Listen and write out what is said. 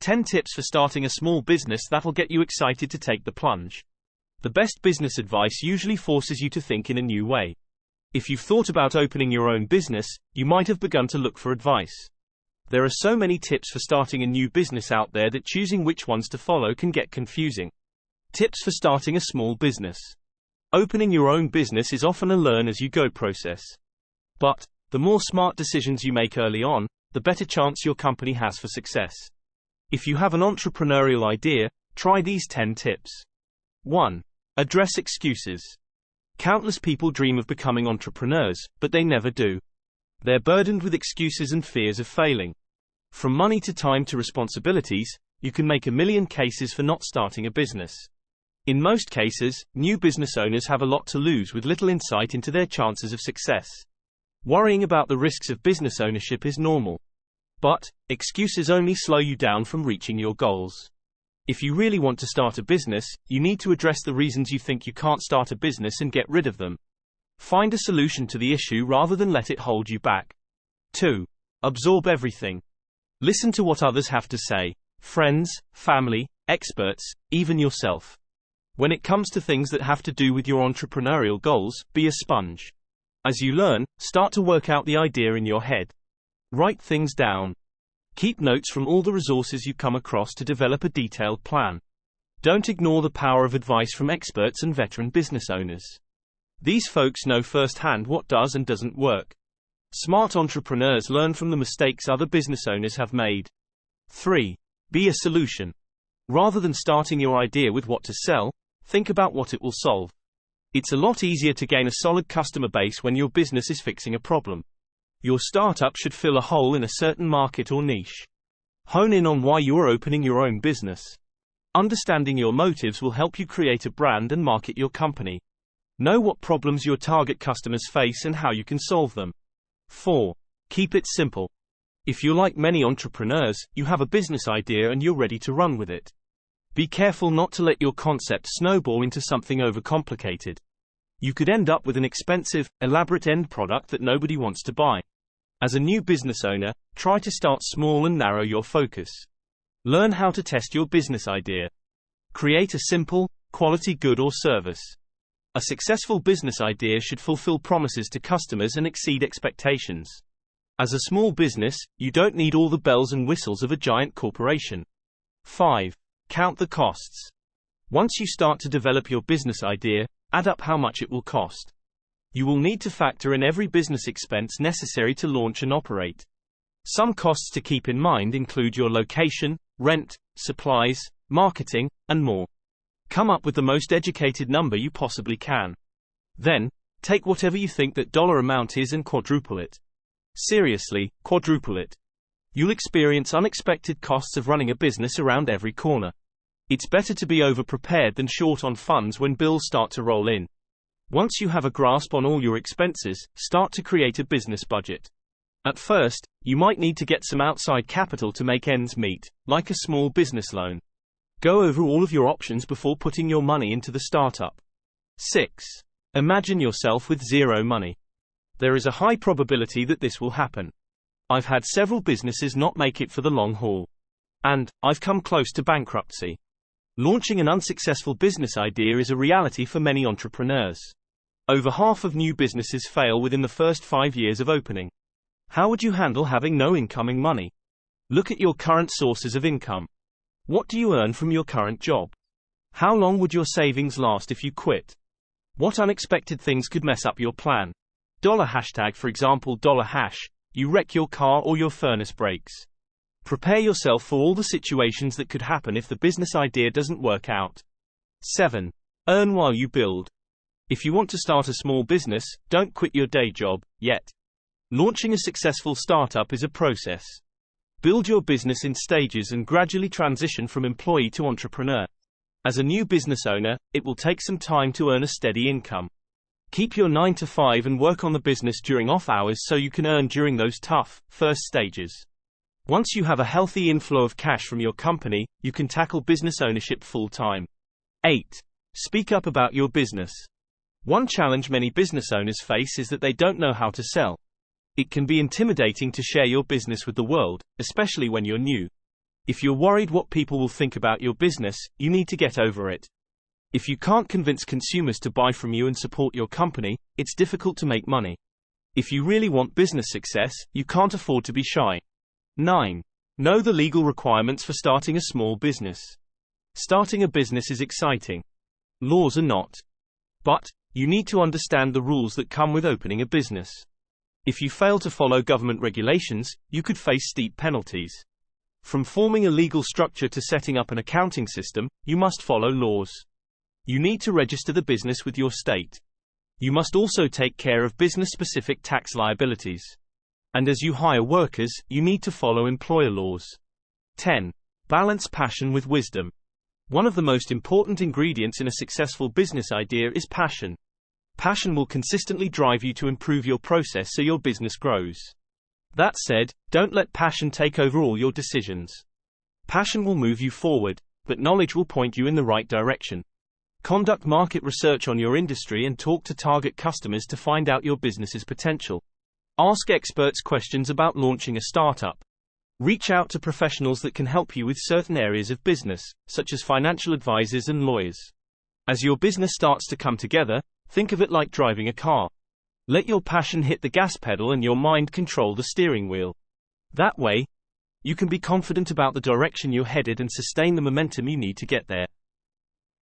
10 tips for starting a small business that'll get you excited to take the plunge. The best business advice usually forces you to think in a new way. If you've thought about opening your own business, you might have begun to look for advice. There are so many tips for starting a new business out there that choosing which ones to follow can get confusing. Tips for starting a small business. Opening your own business is often a learn-as-you-go process. But the more smart decisions you make early on, the better chance your company has for success. If you have an entrepreneurial idea, try these 10 tips. 1. Address excuses. Countless people dream of becoming entrepreneurs, but they never do. They're burdened with excuses and fears of failing. From money to time to responsibilities, you can make a million cases for not starting a business. In most cases, new business owners have a lot to lose with little insight into their chances of success. Worrying about the risks of business ownership is normal. But excuses only slow you down from reaching your goals. If you really want to start a business, you need to address the reasons you think you can't start a business and get rid of them. Find a solution to the issue rather than let it hold you back. 2. Absorb everything. Listen to what others have to say. Friends, family, experts, even yourself. When it comes to things that have to do with your entrepreneurial goals, be a sponge. As you learn, start to work out the idea in your head. Write things down. Keep notes from all the resources you come across to develop a detailed plan. Don't ignore the power of advice from experts and veteran business owners. These folks know firsthand what does and doesn't work. Smart entrepreneurs learn from the mistakes other business owners have made. 3. Be a solution. Rather than starting your idea with what to sell, think about what it will solve. It's a lot easier to gain a solid customer base when your business is fixing a problem. Your startup should fill a hole in a certain market or niche. Hone in on why you are opening your own business. Understanding your motives will help you create a brand and market your company. Know what problems your target customers face and how you can solve them. 4. Keep it simple. If you're like many entrepreneurs, you have a business idea and you're ready to run with it. Be careful not to let your concept snowball into something overcomplicated. You could end up with an expensive, elaborate end product that nobody wants to buy. As a new business owner, try to start small and narrow your focus. Learn how to test your business idea. Create a simple, quality good or service. A successful business idea should fulfill promises to customers and exceed expectations. As a small business, you don't need all the bells and whistles of a giant corporation. 5. Count the costs. Once you start to develop your business idea, add up how much it will cost. You will need to factor in every business expense necessary to launch and operate. Some costs to keep in mind include your location, rent, supplies, marketing, and more. Come up with the most educated number you possibly can. Then, take whatever you think that dollar amount is and quadruple it. Seriously, quadruple it. You'll experience unexpected costs of running a business around every corner. It's better to be over-prepared than short on funds when bills start to roll in. Once you have a grasp on all your expenses, start to create a business budget. At first, you might need to get some outside capital to make ends meet, like a small business loan. Go over all of your options before putting your money into the startup. 6. Imagine yourself with zero money. There is a high probability that this will happen. I've had several businesses not make it for the long haul. And I've come close to bankruptcy. Launching an unsuccessful business idea is a reality for many entrepreneurs. Over half of new businesses fail within the first 5 years of opening. How would you handle having no incoming money? Look at your current sources of income. What do you earn from your current job? How long would your savings last if you quit? What unexpected things could mess up your plan? $#, for example, $#, you wreck your car or your furnace breaks. Prepare yourself for all the situations that could happen if the business idea doesn't work out. 7. Earn while you build. If you want to start a small business, don't quit your day job, yet. Launching a successful startup is a process. Build your business in stages and gradually transition from employee to entrepreneur. As a new business owner, it will take some time to earn a steady income. Keep your 9 to 5 and work on the business during off hours so you can earn during those tough, first stages. Once you have a healthy inflow of cash from your company, you can tackle business ownership full-time. 8. Speak up about your business. One challenge many business owners face is that they don't know how to sell. It can be intimidating to share your business with the world, especially when you're new. If you're worried what people will think about your business, you need to get over it. If you can't convince consumers to buy from you and support your company, it's difficult to make money. If you really want business success, you can't afford to be shy. 9. Know the legal requirements for starting a small business. Starting a business is exciting. Laws are not. But you need to understand the rules that come with opening a business. If you fail to follow government regulations, you could face steep penalties. From forming a legal structure to setting up an accounting system, you must follow laws. You need to register the business with your state. You must also take care of business-specific tax liabilities. And as you hire workers, you need to follow employer laws. 10. Balance passion with wisdom. One of the most important ingredients in a successful business idea is passion. Passion will consistently drive you to improve your process so your business grows. That said, don't let passion take over all your decisions. Passion will move you forward, but knowledge will point you in the right direction. Conduct market research on your industry and talk to target customers to find out your business's potential. Ask experts questions about launching a startup. Reach out to professionals that can help you with certain areas of business, such as financial advisors and lawyers. As your business starts to come together, think of it like driving a car. Let your passion hit the gas pedal and your mind control the steering wheel. That way, you can be confident about the direction you're headed and sustain the momentum you need to get there.